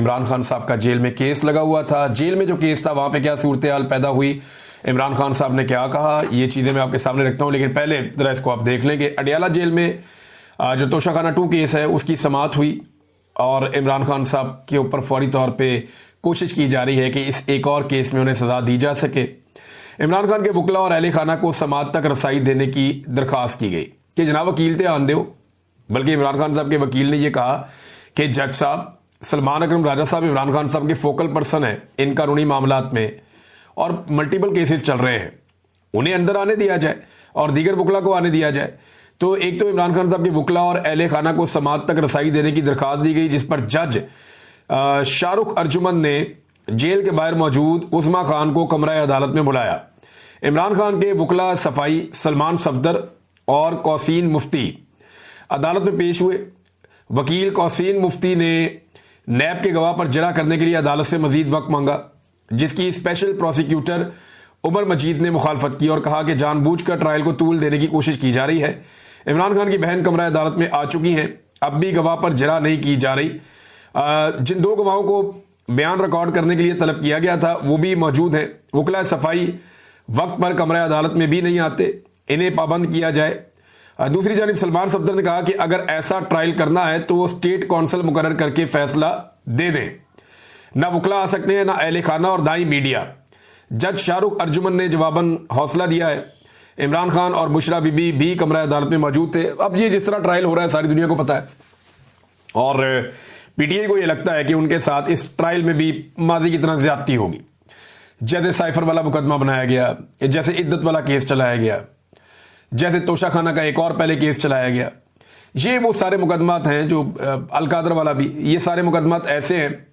इमरान खान साहब का जेल में केस लगा हुआ था। जेल में जो केस था वहाँ पे क्या सूरत हाल पैदा हुई, इमरान खान साहब ने क्या कहा, ये चीज़ें मैं आपके सामने रखता हूँ। लेकिन पहले ज़रा इसको आप देख लें कि अडियाला जेल में जो तोशाखाना 2 केस है उसकी समाअत हुई और इमरान खान साहब के ऊपर फौरी तौर पे कोशिश की जा रही है कि इस एक और केस में उन्हें सज़ा दी जा सके। इमरान खान के वकला और अहले खाना को समाअत तक रसाई देने की दरख्वास्त की गई कि जनाब वकील थे आन दो। बल्कि इमरान खान साहब के वकील ने यह कहा कि जज साहब सलमान अकरम राजा साहब इमरान खान साहब के फोकल पर्सन है इन कानूनी मामलात में और मल्टीपल केसेस चल रहे हैं, उन्हें अंदर आने दिया जाए और दीगर वकला को आने दिया जाए। तो एक तो इमरान खान साहब के वकला और अहले खाना को समाअत तक रसाई देने की दरख्वास्त दी गई, जिस पर जज शाहरुख अर्जुमन ने जेल के बाहर मौजूद उस्मा खान को कमरा अदालत में बुलाया। इमरान खान के वकला सफाई सलमान सफदर और कौसीन मुफ्ती अदालत में पेश हुए। वकील कौसीन मुफ्ती ने नैब के गवाह पर जरा करने के लिए अदालत से मजीद वक्त मांगा, जिसकी स्पेशल प्रोसिक्यूटर उमर मजीद ने मुखालफत की और कहा कि जानबूझकर ट्रायल को तूल देने की कोशिश की जा रही है। इमरान खान की बहन कमरा अदालत में आ चुकी हैं, अब भी गवाह पर जरा नहीं की जा रही। जिन 2 गवाहों को बयान रिकॉर्ड करने के लिए तलब किया गया था वो भी मौजूद हैं। वकला सफाई वक्त पर कमरा अदालत में भी नहीं आते, इन्हें पाबंद किया जाए। दूसरी जानिब सलमान सफदर ने कहा कि अगर ऐसा ट्रायल करना है तो वो स्टेट कौंसिल मुकर्रर करके फैसला दे दें, ना वकला आ सकते हैं ना अहले खाना और ना ही मीडिया। जज शाहरुख अर्जुमन ने जवाबन हौसला दिया है। इमरान खान और बुशरा बीबी भी कमरा अदालत में मौजूद थे। अब ये जिस तरह ट्रायल हो रहा है सारी दुनिया को पता है और पीटीआई को ये लगता है कि उनके साथ इस ट्रायल में भी माजी की तरह ज्यादती होगी। जैसे साइफर वाला मुकदमा बनाया गया, जैसे इद्दत वाला केस चलाया गया, जैसे तोशाखाना का एक और पहले केस चलाया गया, ये वो सारे मुकदमात हैं जो अलकादर वाला भी, ये सारे मुकदमात ऐसे हैं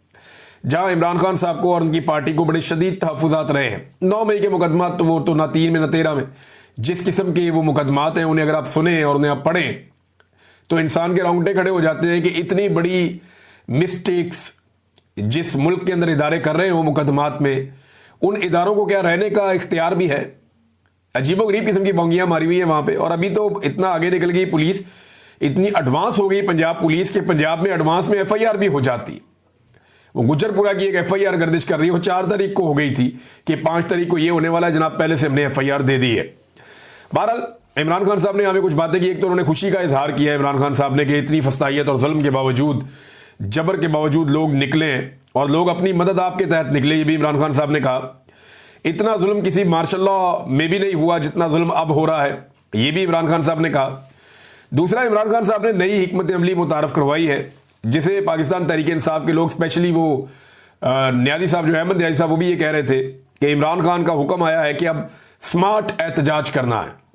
जहां इमरान खान साहब को और उनकी पार्टी को बड़े शदीद तहफ़्फ़ुज़ात रहे हैं। 9 मई के मुकदमात तो वो तो ना 3 में ना 13 में, जिस किस्म के वो मुकदमात हैं उन्हें अगर आप सुने और उन्हें आप पढ़ें तो इंसान के रोंगटे खड़े हो जाते हैं कि इतनी बड़ी मिस्टेक्स जिस मुल्क के अंदर इदारे कर रहे हैं वो मुकदमात में, उन इदारों को क्या रहने का इख्तियार भी है? अजीबोगरीब किस्म की बोंगियां मारी हुई है वहां पे। और अभी तो इतना आगे निकल गई पुलिस, इतनी एडवांस हो गई पंजाब पुलिस के पंजाब में एडवांस में एफआईआर भी हो जाती। वो गुजरपुरा की एक एफआईआर गर्दिश कर रही है, वो 4 तारीख को हो गई थी कि 5 तारीख को ये होने वाला है जनाब, पहले से हमने एफआईआर दे दी है। बहरहाल इमरान खान साहब ने हमें कुछ बातें की। एक तो उन्होंने खुशी का इजहार किया इमरान खान साहब ने कि इतनी फस्तायत और जुल्म के बावजूद, जबर के बावजूद लोग निकले और लोग अपनी मदद आपके तहत निकले, ये भी इमरान खान साहब ने कहा। इतना जुल्म किसी मार्शल लॉ में भी नहीं हुआ जितना जुल्म अब हो रहा है, ये भी इमरान खान साहब ने कहा। दूसरा, इमरान खान साहब ने नई हिकमत अमली मुतारफ करवाई है जिसे पाकिस्तान तहरीक इंसाफ के लोग, स्पेशली वो न्याजी साहब जो अहमद न्याजी साहब, वो भी ये कह रहे थे कि इमरान खान का हुक्म आया है कि अब स्मार्ट एहतजाज करना है।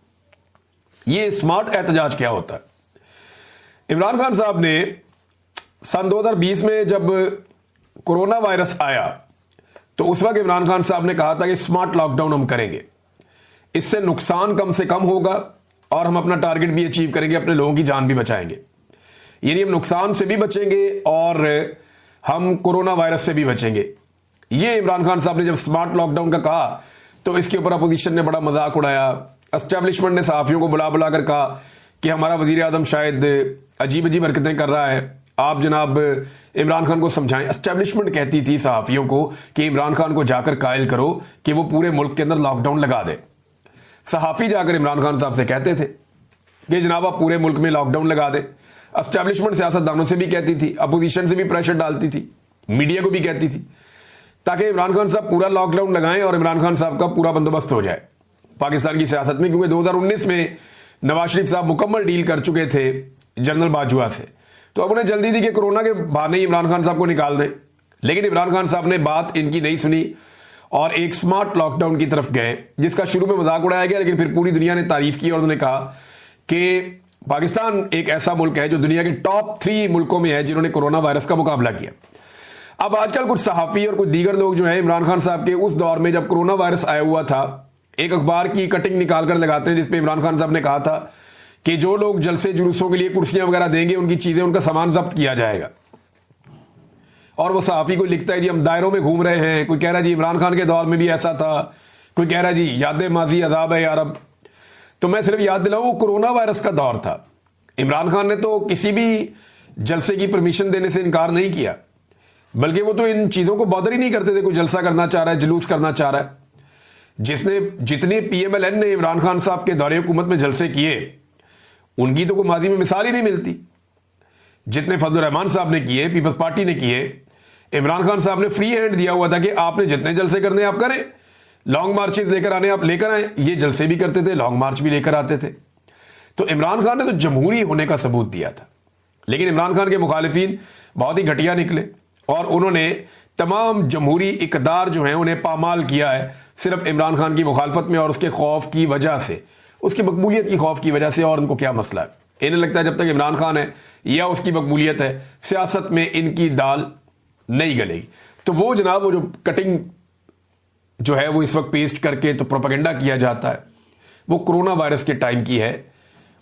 ये स्मार्ट एहतजाज क्या होता है? इमरान खान साहब ने सन 2020 में जब कोरोना वायरस आया तो उस वक्त इमरान खान साहब ने कहा था कि स्मार्ट लॉकडाउन हम करेंगे, इससे नुकसान कम से कम होगा और हम अपना टारगेट भी अचीव करेंगे, अपने लोगों की जान भी बचाएंगे। यानी हम नुकसान से भी बचेंगे और हम कोरोना वायरस से भी बचेंगे। ये इमरान खान साहब ने जब स्मार्ट लॉकडाउन का कहा तो इसके ऊपर अपोजिशन ने बड़ा मजाक उड़ाया। एस्टेब्लिशमेंट ने सहाफियों को बुला बुला कर कहा कि हमारा वजीर आजम शायद अजीब अजीब हरकतें कर रहा है, आप जनाब इमरान खान को समझाएं। एस्टेब्लिशमेंट कहती थी सहाफियों को कि इमरान खान को जाकर कायल करो कि वो पूरे मुल्क के अंदर लॉकडाउन लगा दे। सहाफी जाकर इमरान खान साहब से कहते थे कि जनाब आप पूरे मुल्क में लॉकडाउन लगा दे। एस्टेब्लिशमेंट सियासतदानों से भी कहती थी, अपोजिशन से भी प्रेशर डालती थी, मीडिया को भी कहती थी, ताकि इमरान खान साहब पूरा लॉकडाउन लगाएं और इमरान खान साहब का पूरा बंदोबस्त हो जाए पाकिस्तान की सियासत में। क्योंकि 2019 में नवाज शरीफ साहब मुकम्मल डील कर चुके थे जनरल बाजवा से, तो अब उन्हें जल्दी थी कि कोरोना के बहाने ही इमरान खान साहब को निकाल दें। लेकिन इमरान खान साहब ने बात इनकी नहीं सुनी और एक स्मार्ट लॉकडाउन की तरफ गए, जिसका शुरू में मजाक उड़ाया गया, लेकिन फिर पूरी दुनिया ने तारीफ की और उन्होंने कहा कि पाकिस्तान एक ऐसा मुल्क है जो दुनिया के टॉप 3 मुल्कों में है जिन्होंने कोरोना वायरस का मुकाबला किया। अब आजकल कुछ सहाफी और कुछ दीगर लोग जो है इमरान खान साहब के उस दौर में जब कोरोना वायरस आया हुआ था, एक अखबार की कटिंग निकाल कर लगाते हैं जिसपे इमरान खान साहब ने कहा था कि जो लोग जलसे जुलूसों के लिए कुर्सियां वगैरह देंगे उनकी चीजें, उनका सामान जब्त किया जाएगा। और वो सहाफी को लिखता है जी हम दायरों में घूम रहे हैं, कोई कह रहा है जी इमरान खान के दौर में भी ऐसा था, कोई कह रहा है जी याद माजी अजाब है यार। अब तो मैं सिर्फ याद दिलाऊं वो कोरोना वायरस का दौर था। इमरान खान ने तो किसी भी जलसे की परमिशन देने से इनकार नहीं किया। बल्कि वो तो इन चीज़ों को बॉदर ही नहीं करते थे। कोई जलसा करना चाह रहा है, जुलूस करना चाह रहा है। जितने PMLN ने इमरान खान साहब के दौरे हुकूमत में जलसे किए, उनकी तो कोई माजी में मिसाल ही नहीं मिलती। जितने फजलुर रहमान साहब ने किए, पीपल्स पार्टी ने किए, इमरान खान साहब ने फ्री हैंड दिया हुआ था कि आपने जितने जलसे करने आप करें, लॉन्ग मार्चेस लेकर आने आप लेकर आए। ये जलसे भी करते थे, लॉन्ग मार्च भी लेकर आते थे। तो इमरान खान ने तो जमहूरी होने का सबूत दिया था। लेकिन इमरान खान के मुखालिफिन बहुत ही घटिया निकले और उन्होंने तमाम जमहूरी इकदार जो हैं उन्हें पामाल किया है, सिर्फ इमरान खान की मुखालफत में और उसके खौफ की वजह से, उसकी मकबूलियत की खौफ की वजह से। और उनको क्या मसला है? इन्हें लगता है जब तक इमरान खान है या उसकी मकबूलियत है, सियासत में इनकी दाल नहीं गलेगी। तो वो जनाब, वो जो कटिंग जो है वो इस वक्त पेस्ट करके तो प्रोपेगेंडा किया जाता है, वो कोरोना वायरस के टाइम की है।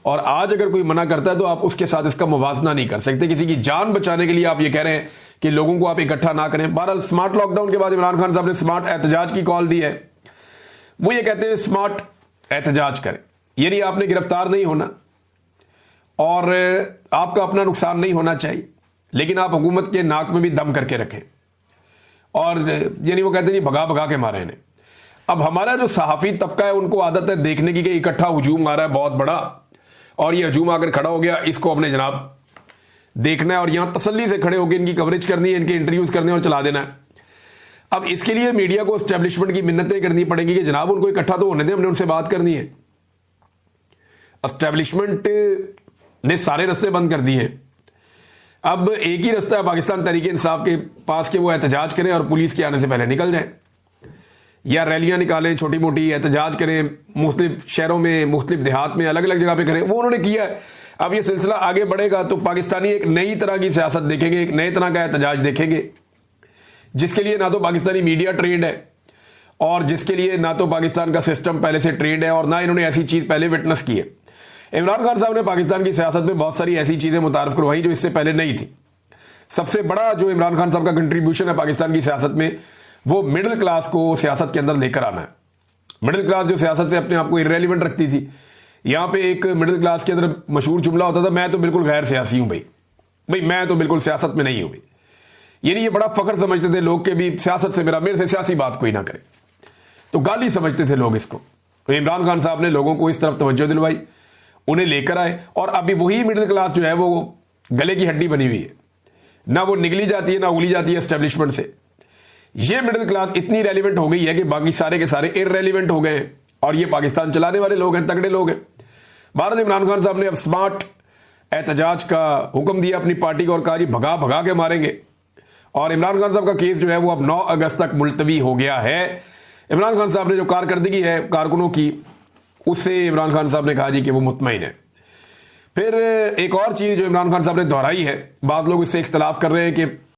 और आज अगर कोई मना करता है तो आप उसके साथ इसका मुवाजना नहीं कर सकते। किसी की जान बचाने के लिए आप ये कह रहे हैं कि लोगों को आप इकट्ठा ना करें। बहरहाल स्मार्ट लॉकडाउन के बाद इमरान खान साहब ने स्मार्ट एहतजाज की कॉल दी है। वो ये कहते हैं स्मार्ट एहतजाज करें, यानी आपने गिरफ्तार नहीं होना और आपका अपना नुकसान नहीं होना चाहिए, लेकिन आप हुकूमत के नाक में भी दम करके रखें। और यानी वो कहते हैं भगा भगा के मारे इन्हें। अब हमारा जो सहाफ़ी तबका है उनको आदत है देखने की कि इकट्ठा हजूम आ रहा है बहुत बड़ा, और ये हजूम आकर खड़ा हो गया, इसको अपने जनाब देखना है और यहां तसल्ली से खड़े होकर इनकी कवरेज करनी है, इनके इंटरव्यूज करने और चला देना है। अब इसके लिए मीडिया को एस्टेब्लिशमेंट की मिन्नतें करनी पड़ेंगी कि जनाब उनको इकट्ठा तो होने दें, हमने उनसे बात करनी है। एस्टेब्लिशमेंट ने सारे रास्ते बंद कर दिए हैं। अब एक ही रास्ता है पाकिस्तान तहरीक इंसाफ के पास कि वो एहतजाज करें और पुलिस के आने से पहले निकल जाएं, या रैलियां निकालें, छोटी मोटी एहतजाज करें, मुख्तलिफ शहरों में, मुख्तलिफ देहात में, अलग अलग जगह पे करें। वो उन्होंने किया है। अब ये सिलसिला आगे बढ़ेगा तो पाकिस्तानी एक नई तरह की सियासत देखेंगे, एक नए तरह का एहतजाज देखेंगे, जिसके लिए ना तो पाकिस्तानी मीडिया ट्रेंड है और जिसके लिए ना तो पाकिस्तान का सिस्टम पहले से ट्रेंड है और ना इन्होंने ऐसी चीज़ पहले विटनेस की है। इमरान खान साहब ने पाकिस्तान की सियासत में बहुत सारी ऐसी चीज़ें मुतारफ करवाई जो इससे पहले नहीं थी। सबसे बड़ा जो इमरान खान साहब का कंट्रीब्यूशन है पाकिस्तान की सियासत में, वो मिडिल क्लास को सियासत के अंदर लेकर आना है। मिडिल क्लास जो सियासत से अपने आप को इररेलेवेंट रखती थी, यहाँ पे एक मिडिल क्लास के अंदर मशहूर जुमला होता था, मैं तो बिल्कुल गैर सियासी हूँ भाई मैं तो बिल्कुल सियासत में नहीं हूँ भाई। यानी ये बड़ा फख्र समझते थे लोग के भी सियासत से मेरे से सियासी बात कोई ना करे, तो गाली समझते थे लोग इसको। तो इमरान खान साहब ने लोगों को इस तरफ तवज्जो दिलवाई, उन्हें लेकर आए और अभी वही मिडिल क्लास जो है वो गले की हड्डी बनी हुई है, ना वो निगली जाती है ना उगली जाती है एस्टेब्लिशमेंट से। ये मिडिल क्लास इतनी रेलिवेंट हो गई है कि बाकी सारे के सारे इररेलिवेंट हो गए हैं और ये पाकिस्तान चलाने वाले लोग हैं, तगड़े लोग हैं। भारत इमरान खान साहब ने अब स्मार्ट एहतजाज का हुक्म दिया अपनी पार्टी को और कहा जी भगा भगा के मारेंगे। और इमरान खान साहब का केस जो है वो अब 9 अगस्त तक मुलतवी हो गया है। इमरान खान साहब ने जो कारकर्दगी है कारकुनों की, उससे इमरान खान साहब ने कहा जी कि वो मुतमईन है। फिर एक और चीज़ जो इमरान खान साहब ने दोहराई है, बाद लोग इससे इख्तलाफ कर रहे हैं कि